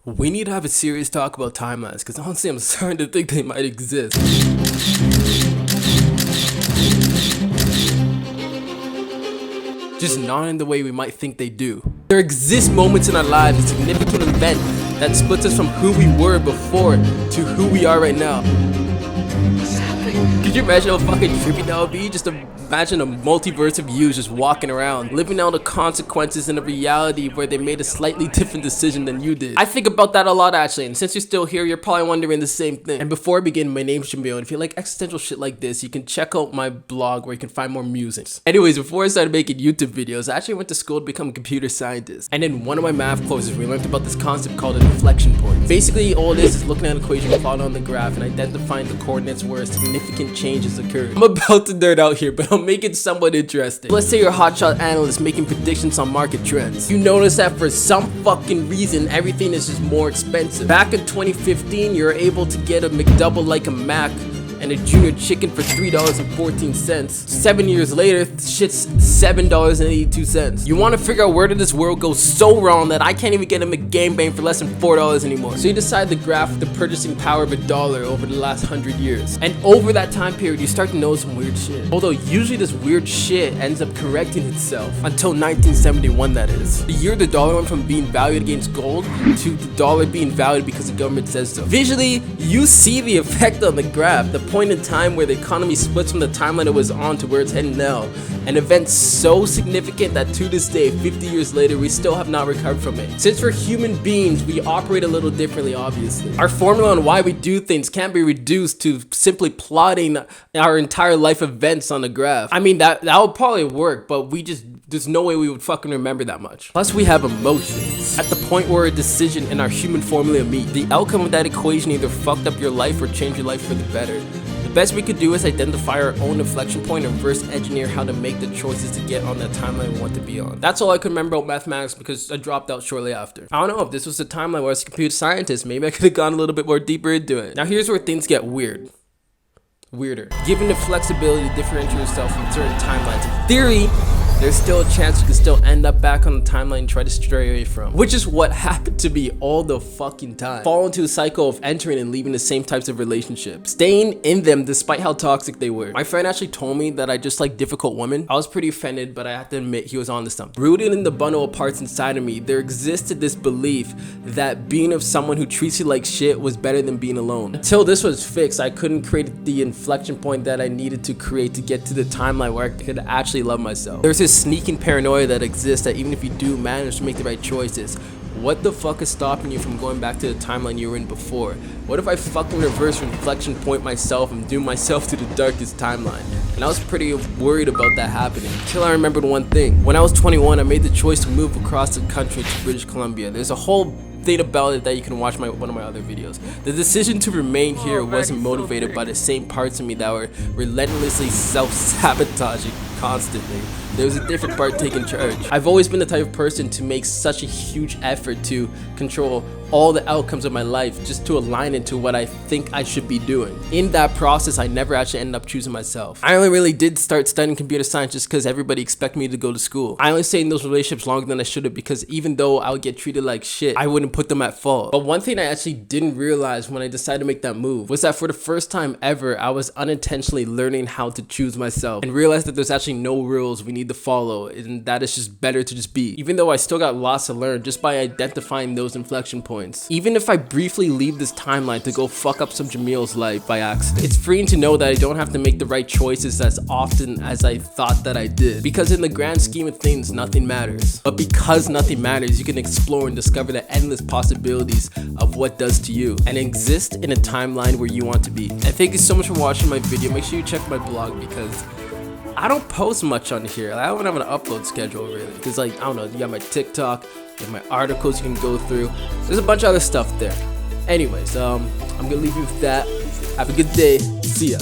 We need to have a serious talk about timelines, because honestly I'm starting to think they might exist. Just not in the way we might think they do. There exist moments in our lives, a significant event that splits us from who we were before to who we are right now. What's happening? Could you imagine how fucking trippy that would be? Just imagine a multiverse of you just walking around, living out the consequences in a reality where they made a slightly different decision than you did. I think about that a lot actually, and since you're still here, you're probably wondering the same thing. And before I begin, my name's Jamil, and if you like existential shit like this, you can check out my blog where you can find more musings. Anyways, before I started making YouTube videos, I actually went to school to become a computer scientist. And in one of my math courses, we learned about this concept called an inflection point. Basically, all it is looking at an equation plotted on the graph and identifying the coordinates where significant changes occur. I'm about to nerd out here, but I'll make it somewhat interesting. Let's say you're a hotshot analyst making predictions on market trends. You notice that for some fucking reason, everything is just more expensive. Back in 2015, you're able to get a McDouble like a Mac and a junior chicken for $3.14. 7 years later, shit's $7.82. You want to figure out where did this world go so wrong that I can't even get a McGangbang for less than $4 anymore. So you decide to graph the purchasing power of $1 over the last 100 years. And over that time period, you start to know some weird shit. Although usually this weird shit ends up correcting itself. Until 1971, that is. The year the dollar went from being valued against gold to the dollar being valued because the government says so. Visually, you see the effect on the graph. The point in time where the economy splits from the timeline it was on to where it's heading now. An event so significant that to this day, 50 years later, we still have not recovered from it. Since we're human beings, we operate a little differently, obviously. Our formula on why we do things can't be reduced to simply plotting our entire life events on a graph. I mean, that would probably work, but there's no way we would fucking remember that much. Plus, we have emotions. At the point where a decision and our human formula meet, the outcome of that equation either fucked up your life or changed your life for the better. The best we could do is identify our own inflection point and reverse engineer how to make the choices to get on that timeline we want to be on. That's all I could remember about mathematics because I dropped out shortly after. I don't know if this was the timeline where I was a computer scientist, maybe I could have gone a little bit more deeper into it. Now here's where things get weirder. Given the flexibility to differentiate yourself from certain timelines, in theory, there's still a chance you can still end up back on the timeline and try to stray away from. Which is what happened to me all the fucking time. Fall into a cycle of entering and leaving the same types of relationships. Staying in them despite how toxic they were. My friend actually told me that I just like difficult women. I was pretty offended, but I have to admit he was onto something. Rooted in the bundle of parts inside of me, there existed this belief that being with someone who treats you like shit was better than being alone. Until this was fixed, I couldn't create the inflection point that I needed to create to get to the timeline where I could actually love myself. There's this sneaking paranoia that exists that even if you do manage to make the right choices, what the fuck is stopping you from going back to the timeline you were in before? What if I fucking reverse inflection point myself and doom myself to the darkest timeline? And I was pretty worried about that happening until I remembered one thing. When I was 21, I made the choice to move across the country to British Columbia. There's a whole thing about it that you can watch one of my other videos. The decision to remain here wasn't motivated by the same parts of me that were relentlessly self-sabotaging constantly. There was a different part taking charge. I've always been the type of person to make such a huge effort to control all the outcomes of my life just to align it to what I think I should be doing. In that process, I never actually ended up choosing myself. I only really did start studying computer science just because everybody expected me to go to school. I only stayed in those relationships longer than I should have because even though I would get treated like shit, I wouldn't put them at fault. But one thing I actually didn't realize when I decided to make that move was that for the first time ever, I was unintentionally learning how to choose myself and realized that there's actually no rules we need to follow and that it's just better to just be. Even though I still got lots to learn just by identifying those inflection points. Even if I briefly leave this timeline to go fuck up some Jamil's life by accident, it's freeing to know that I don't have to make the right choices as often as I thought that I did. Because in the grand scheme of things, nothing matters. But because nothing matters, you can explore and discover the endless possibilities of what does to you and exist in a timeline where you want to be. And thank you so much for watching my video. Make sure you check my blog because I don't post much on here. I don't have an upload schedule really. Because I don't know, you got my TikTok, you have my articles you can go through. There's a bunch of other stuff there. Anyways, I'm gonna leave you with that. Have a good day. See ya.